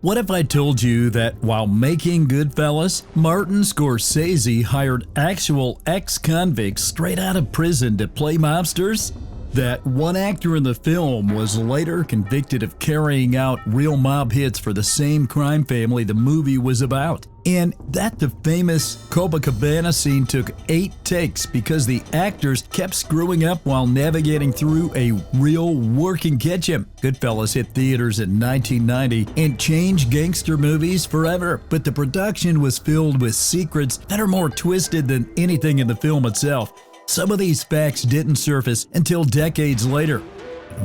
What if I told you that while making Goodfellas, Martin Scorsese hired actual ex-convicts straight out of prison to play mobsters? That one actor in the film was later convicted of carrying out real mob hits for the same crime family the movie was about. And that the famous Copacabana scene took 8 takes because the actors kept screwing up while navigating through a real working kitchen. Goodfellas hit theaters in 1990 and changed gangster movies forever, but the production was filled with secrets that are more twisted than anything in the film itself. Some of these facts didn't surface until decades later.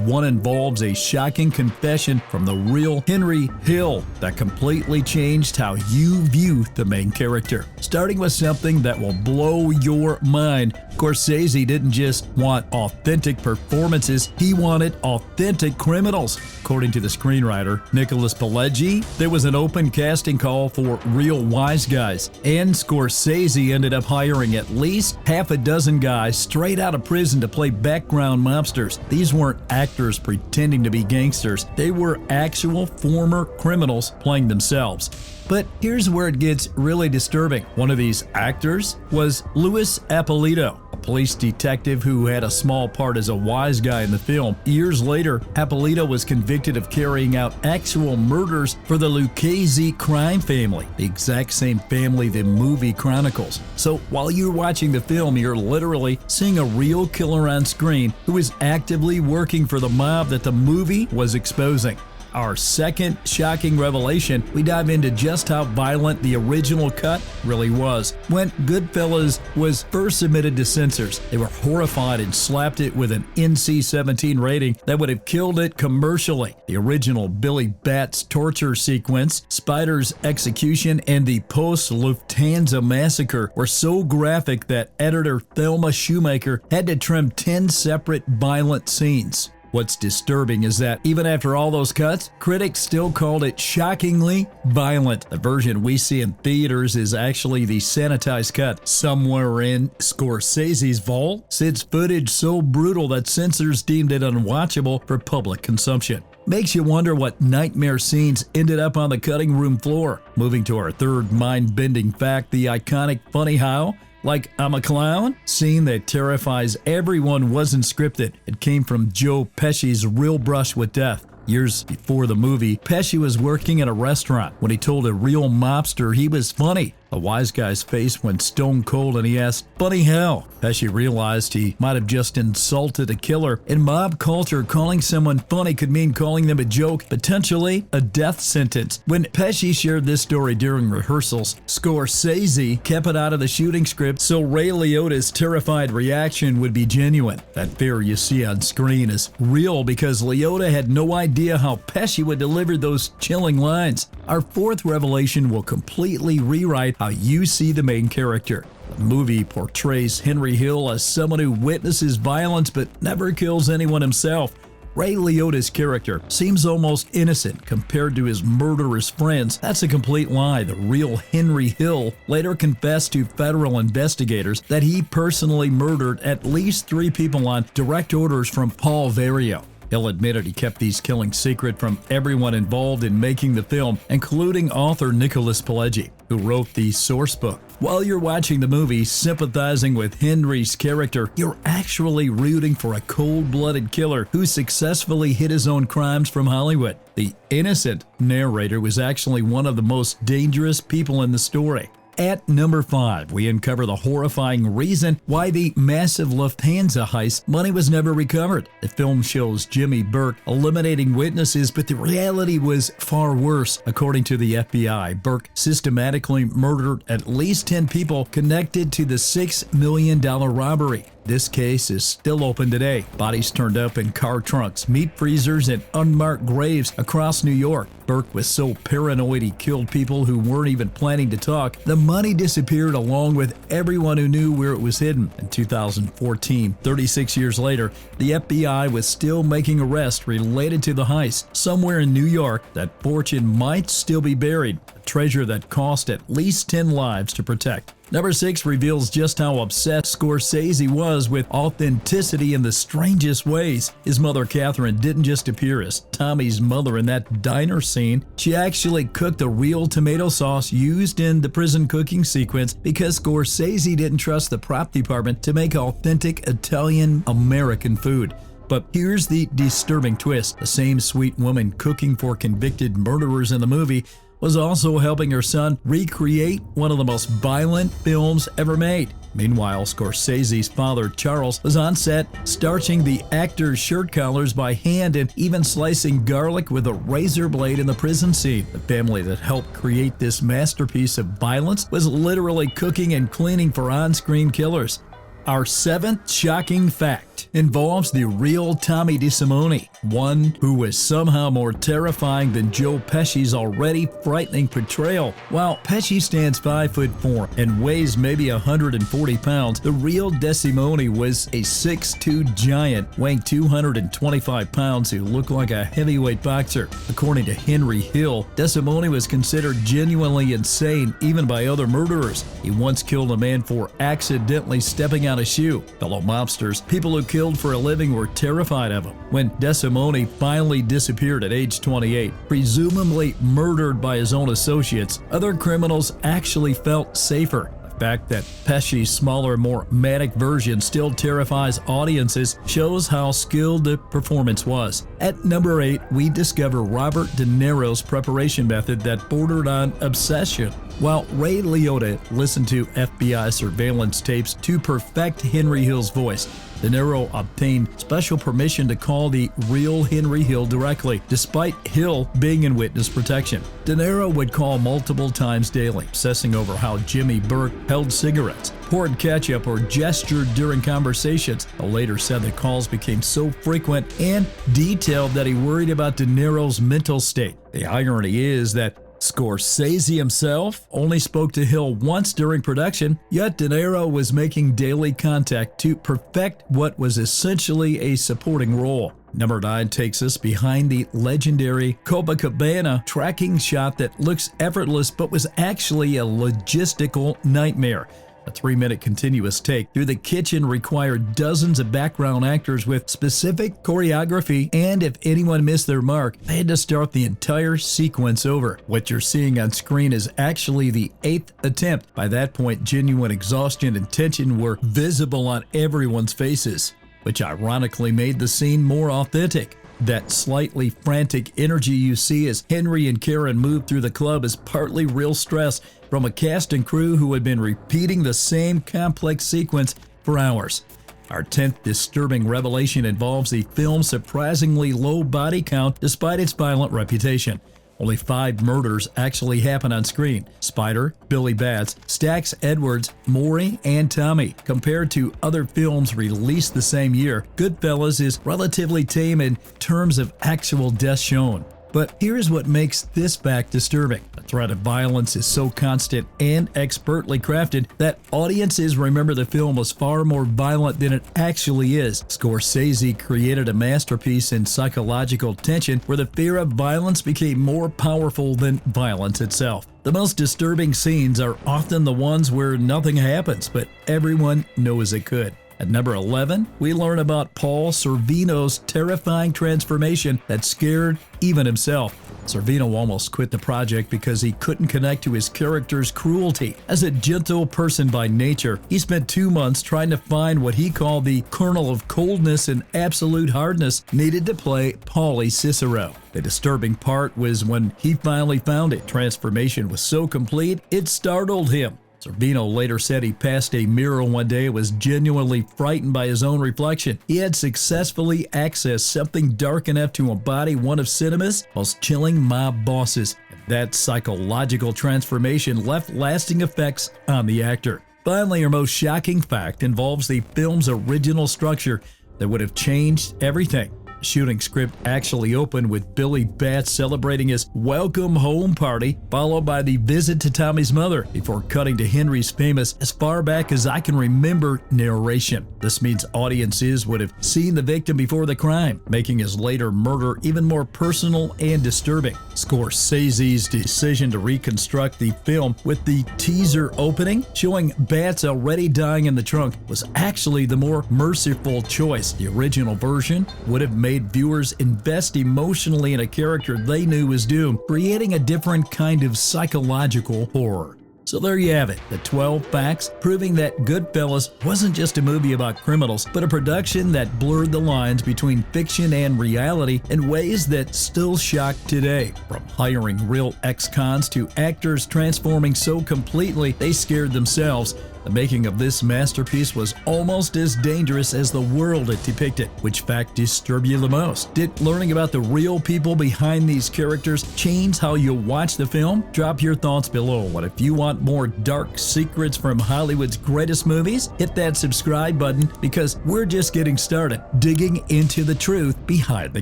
One involves a shocking confession from the real Henry Hill that completely changed how you view the main character. Starting with something that will blow your mind, Scorsese didn't just want authentic performances, he wanted authentic criminals. According to the screenwriter, Nicholas Pileggi, there was an open casting call for real wise guys, and Scorsese ended up hiring at least half a dozen guys straight out of prison to play background mobsters. These weren't actors pretending to be gangsters, they were actual former criminals playing themselves. But here's where it gets really disturbing. One of these actors was Louis Appolito, a police detective who had a small part as a wise guy in the film. Years later, Appolito was convicted of carrying out actual murders for the Lucchese crime family, the exact same family the movie chronicles. So while you're watching the film, you're literally seeing a real killer on screen who is actively working for the mob that the movie was exposing. Our second shocking revelation, we dive into just how violent the original cut really was. When Goodfellas was first submitted to censors, they were horrified and slapped it with an NC-17 rating that would have killed it commercially. The original Billy Bat's torture sequence, Spider's execution, and the post-Lufthansa massacre were so graphic that editor Thelma Shoemaker had to trim 10 separate violent scenes. What's disturbing is that even after all those cuts, critics still called it shockingly violent. The version we see in theaters is actually the sanitized cut. Somewhere in Scorsese's vault sits footage so brutal that censors deemed it unwatchable for public consumption. Makes you wonder what nightmare scenes ended up on the cutting room floor. Moving to our third mind-bending fact, the iconic funny how, like I'm a clown, scene that terrifies everyone wasn't scripted. It came from Joe Pesci's real brush with death. Years before the movie, Pesci was working at a restaurant when he told a real mobster he was funny. The wise guy's face went stone cold and he asked, "Funny how?" Pesci realized he might have just insulted a killer. In mob culture, calling someone funny could mean calling them a joke, potentially a death sentence. When Pesci shared this story during rehearsals, Scorsese kept it out of the shooting script so Ray Liotta's terrified reaction would be genuine. That fear you see on screen is real because Liotta had no idea how Pesci would deliver those chilling lines. Our fourth revelation will completely rewrite how you see the main character. The movie portrays Henry Hill as someone who witnesses violence but never kills anyone himself. Ray Liotta's character seems almost innocent compared to his murderous friends. That's a complete lie. The real Henry Hill later confessed to federal investigators that he personally murdered at least 3 people on direct orders from Paul Vario. Hill admitted he kept these killings secret from everyone involved in making the film, including author Nicholas Pileggi, who wrote the source book. While you're watching the movie, sympathizing with Henry's character, you're actually rooting for a cold-blooded killer who successfully hid his own crimes from Hollywood. The innocent narrator was actually one of the most dangerous people in the story. At number 5, we uncover the horrifying reason why the massive Lufthansa heist money was never recovered. The film shows Jimmy Burke eliminating witnesses, but the reality was far worse. According to the FBI, Burke systematically murdered at least 10 people connected to the $6 million robbery. This case is still open today. Bodies turned up in car trunks, meat freezers, and unmarked graves across New York. Burke was so paranoid he killed people who weren't even planning to talk. The money disappeared along with everyone who knew where it was hidden. In 2014, 36 years later, the FBI was still making arrests related to the heist. Somewhere in New York, that fortune might still be buried, a treasure that cost at least 10 lives to protect. Number 6 reveals just how obsessed Scorsese was with authenticity in the strangest ways. His mother, Catherine, didn't just appear as Tommy's mother in that diner scene. She actually cooked the real tomato sauce used in the prison cooking sequence because Scorsese didn't trust the prop department to make authentic Italian-American food. But here's the disturbing twist. The same sweet woman cooking for convicted murderers in the movie was also helping her son recreate one of the most violent films ever made. Meanwhile, Scorsese's father, Charles, was on set starching the actors' shirt collars by hand and even slicing garlic with a razor blade in the prison scene. The family that helped create this masterpiece of violence was literally cooking and cleaning for on-screen killers. Our 7th shocking fact involves the real Tommy DeSimone, one who was somehow more terrifying than Joe Pesci's already frightening portrayal. While Pesci stands 5'4" and weighs maybe 140 pounds, the real DeSimone was a 6'2" giant weighing 225 pounds who looked like a heavyweight boxer. According to Henry Hill, DeSimone was considered genuinely insane even by other murderers. He once killed a man for accidentally stepping on a shoe. Fellow mobsters, people who killed for a living, were terrified of him. When DeSimone finally disappeared at age 28, presumably murdered by his own associates, other criminals actually felt safer. The fact that Pesci's smaller, more manic version still terrifies audiences shows how skilled the performance was. At number 8, we discover Robert De Niro's preparation method that bordered on obsession. While Ray Liotta listened to FBI surveillance tapes to perfect Henry Hill's voice, De Niro obtained special permission to call the real Henry Hill directly, despite Hill being in witness protection. De Niro would call multiple times daily, obsessing over how Jimmy Burke held cigarettes, poured ketchup, or gestured during conversations. Hill later said the calls became so frequent and detailed that he worried about De Niro's mental state. The irony is that Scorsese himself only spoke to Hill once during production, yet De Niro was making daily contact to perfect what was essentially a supporting role. Number 9 takes us behind the legendary Copacabana tracking shot that looks effortless but was actually a logistical nightmare. A 3-minute continuous take through the kitchen required dozens of background actors with specific choreography, and if anyone missed their mark, they had to start the entire sequence over. What you're seeing on screen is actually the 8th attempt. By that point, genuine exhaustion and tension were visible on everyone's faces, which ironically made the scene more authentic. That slightly frantic energy you see as Henry and Karen move through the club is partly real stress from a cast and crew who had been repeating the same complex sequence for hours. Our 10th disturbing revelation involves the film's surprisingly low body count despite its violent reputation. Only 5 murders actually happen on screen: Spider, Billy Bats, Stax Edwards, Maury, and Tommy. Compared to other films released the same year, Goodfellas is relatively tame in terms of actual deaths shown. But here's what makes this fact disturbing. The threat of violence is so constant and expertly crafted that audiences remember the film was far more violent than it actually is. Scorsese created a masterpiece in psychological tension where the fear of violence became more powerful than violence itself. The most disturbing scenes are often the ones where nothing happens, but everyone knows it could. At number 11, we learn about Paul Sorvino's terrifying transformation that scared even himself. Sorvino almost quit the project because he couldn't connect to his character's cruelty. As a gentle person by nature, he spent 2 months trying to find what he called the kernel of coldness and absolute hardness needed to play Paulie Cicero. The disturbing part was when he finally found it. Transformation was so complete, it startled him. Sorvino later said he passed a mirror one day and was genuinely frightened by his own reflection. He had successfully accessed something dark enough to embody one of cinema's most chilling mob bosses. And that psychological transformation left lasting effects on the actor. Finally, our most shocking fact involves the film's original structure that would have changed everything. shooting script actually opened with Billy Batts celebrating his welcome home party, followed by the visit to Tommy's mother, before cutting to Henry's famous "as far back as I can remember" narration. This means audiences would have seen the victim before the crime, making his later murder even more personal and disturbing. Scorsese's decision to reconstruct the film with the teaser opening, showing Batts already dying in the trunk, was actually the more merciful choice. The original version would have made viewers invest emotionally in a character they knew was doomed, creating a different kind of psychological horror. So there you have it, the 12 facts proving that Goodfellas wasn't just a movie about criminals, but a production that blurred the lines between fiction and reality in ways that still shock today. From hiring real ex-cons to actors transforming so completely they scared themselves, the making of this masterpiece was almost as dangerous as the world it depicted. Which fact disturbed you the most? Did learning about the real people behind these characters change how you watch the film? Drop your thoughts below. And if you want more dark secrets from Hollywood's greatest movies, hit that subscribe button, because we're just getting started digging into the truth behind the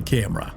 camera.